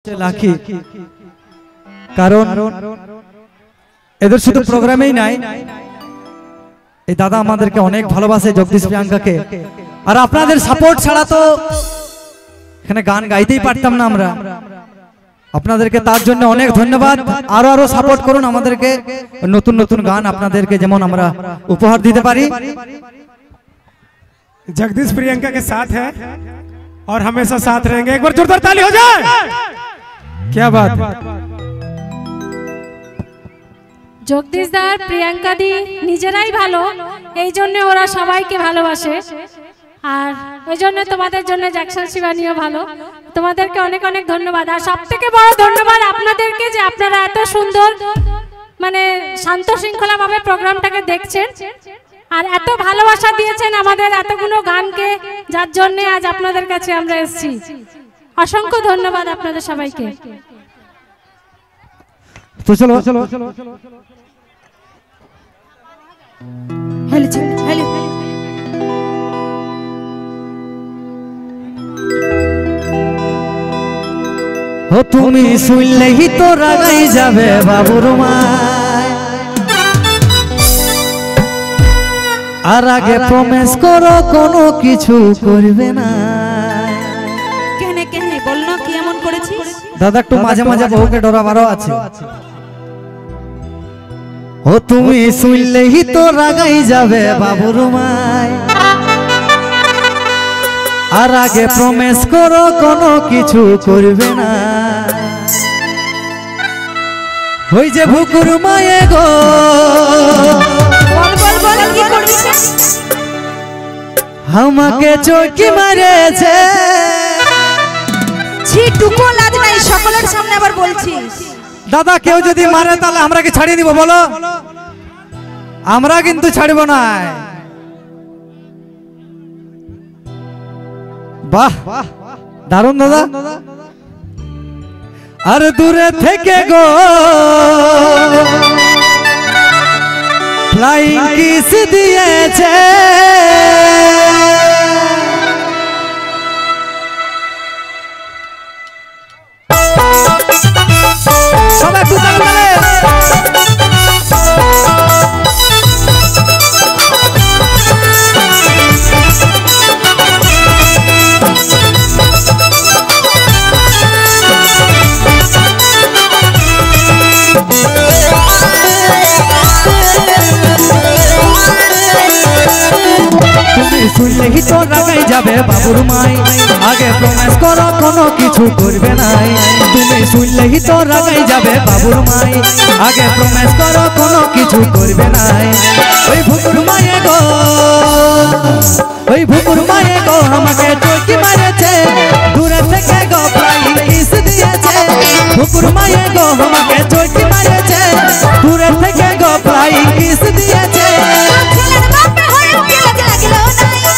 লাখি কারণ এদের শুধু প্রোগ্রামেই নাই, এই দাদা আমাদেরকে অনেক ভালোবাসে, জগদীশ প্রিয়াঙ্কাকে। আর আপনাদের সাপোর্ট ছাড়া তো এখানে গান গাইতেই পারতাম না আমরা। আপনাদেরকে তার জন্য অনেক ধন্যবাদ। আরো সাপোর্ট করুন আমাদেরকে, নতুন নতুন গান আপনাদেরকে যেমন আমরা উপহার দিতে পারি। जगदीश प्रियंका के साथ है और हमेशा साथ रहेंगे। एक बार जोरदार ताली हो जाए। क्या बात है। জগদীশ দার প্রিয়াঙ্কা দি নিজেরাই ভালো, এই জন্য ওরা সবাইকে ভালোবাসে। আর ওই জন্য তোমাদের জন্য জ্যাকসন শিবানীও ভালো। তোমাদেরকে অনেক অনেক ধন্যবাদ। আর সবথেকে বড় ধন্যবাদ আপনাদেরকে, যে আপনারা এত সুন্দর মানে শান্ত শৃঙ্খলা ভাবে প্রোগ্রামটাকে দেখছেন আর এত ভালোবাসা দিয়েছেন আমাদের এতগুলো গানকে, যার জন্য আজ আপনাদের কাছে আমরা এসেছি। অসংখ্য ধন্যবাদ আপনাদের সবাইকে। তো চলো ও তুমি শুনলেই তো রাগাই যাবে বাবুর মায়, আর আগে প্রমিস করো কোনো কিছু করবে না। কেনে কেনে বল না কি এমন করেছিস? দাদা একটু মাঝে মাঝে বহুকে ডরাবারও আছে। ও তুমি শুনলেই তো রাগাই যাবে বাবুর মায়, আর আগে প্রমিস করো কোনো কিছু করবে না। ওই যে ভুকুর মায়ে গো বল বল বল কি করেছিস? আমাকে চৌকি মারেছে। ছিটুকু লাজ নাই, সকলের সামনে আবার বলছিস। দাদা কেউ যদি মারে তাহলে আমরা কি ছাড়িয়ে দিব বলো? আমরা কিন্তু ছাড়ব না। বাহ দারুণ দাদা। আর দূরে থেকে গো ফ্লাইং কিস দিয়েছে। সবাই একটু তালি মারে। শুনলেই তো রাগাই যাবে বাবুর মাই, আগে প্রমিস করো কোনো কিছু করবে নাই। তুমি শুনলেই তো রাগাই যাবে বাবুর মাই, আগে প্রমিস করো কোনো কিছু করবে নাই। ওই ভুকুর মায়ে গো, ওই ভুকুর মায়ে গো আমাকে চৌকি মারেছে। দূরে থেকে গো ফ্লাইং কিস দিয়েছে। ভুকুর মায়ে গো আমাকে চৌকি মারেছে। দূরে থেকে গো ফ্লাইং কিস দিয়েছে।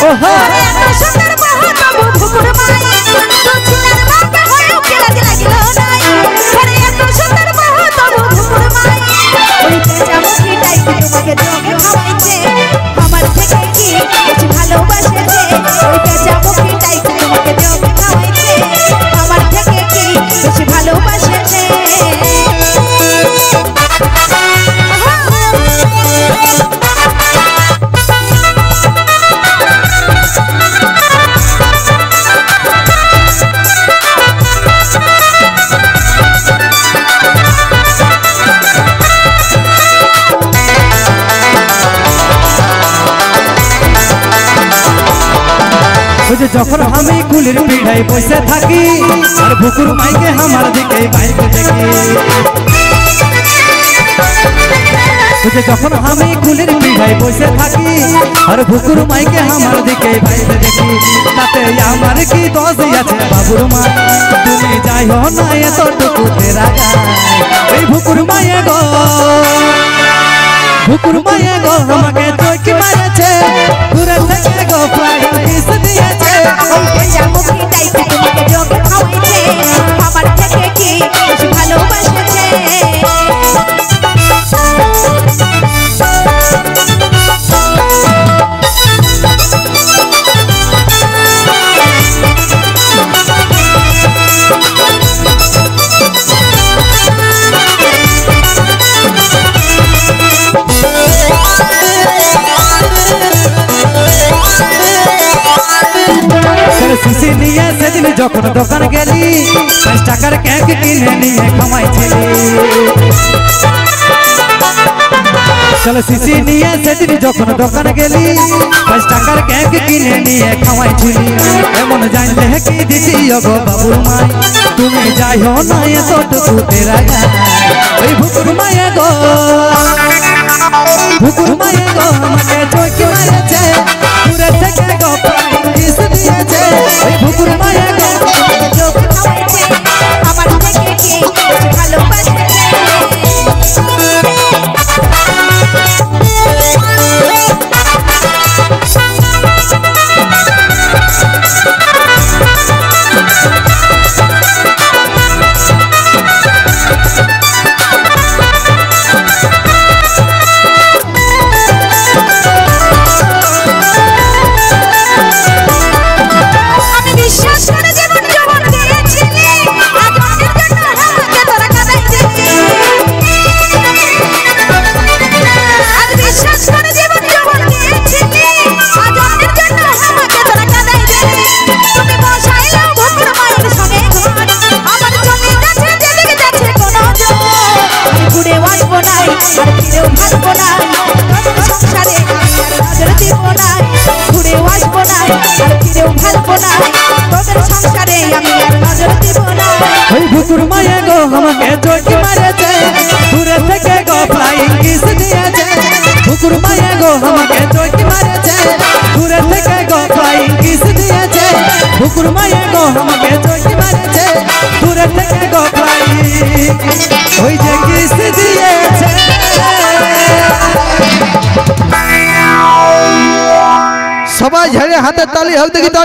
ওহো এত সুন্দর বাহু তবু ভুকুর মাই, তো ছিলার বাপে হয়েও কি লাজ লাগিল নাই। আরে এত সুন্দর বাহু তবু ভুকুর মাই, ওই পেঁচামুখী টাইপে তোমাকে জগে খাওয়াইছে। আমার থেকে কি বেশি ভালোবাসেছে? ওই পেঁচামুখী টাইপে তোমাকে জগে খাওয়াইছে। আমার থেকে কি বেশি ভালোবাসেছে? যখন আমি কুলির পিড়াই বসে থাকি, আর ভুকুর মাইকে আমার দিকে বাইরে দেখি। যখন আমি কুলির পিড়াই বসে থাকি, আর ভুকুর মাইকে আমার দিকে বাইরে দেখি। তাতে আমার কি দোষ আছে বাবুর মা? তুমি যাইও না এতটুকু তেরা গায়। এই ভুকুর মায়ে গো, ভুকুর মায়ে গো আমাকে চৌকি মারেছে। দূরে থেকে গো ফ্লাইং কিস দিয়েছে। ওই পেঁচামুখী টাইপে তোমাকে জগে খাওয়াইছে। আমার থেকে কি বেশি ভালোবাসেছে? শিশি নিয়ে সেদিন যখন দোকান গেলি 5 টাকার কেক কিনে নিয়ে খামাইছিলি চলে শিশি নিয়ে সেদিন যখন দোকান গেলি 5 টাকার কেক কিনে নিয়ে খামাইছিলি এমন জানলে কি দিছি গো বাবুর মাই তুমি যাইও না এতটুকু তেরা গায় ওই ভুকুর মায়ে গো আমাকে চোখে মারেছে দূরে থেকে গো কিস দিয়েছে ওই ভুকুর মায়ে গো চোখ খাওয়াইছে আমার থেকে কে ভালোবাসে ভুকুর মায়ে গো আমাকে চোখে মারেছে দূরে থেকে গো ফ্লাইং কিস দিয়েছে ভুকুর মায়ে গো আমাকে চোখে মারেছে দূরে থেকে গো ফ্লাইং কিস দিয়েছে ভুকুর মায়ে গো আমাকে চোখে মারেছে দূরে থেকে গো ফ্লাইং ওই যে কিস দিয়েছে সবাই ঝেড়ে হাতে তালি হোক দেখি তো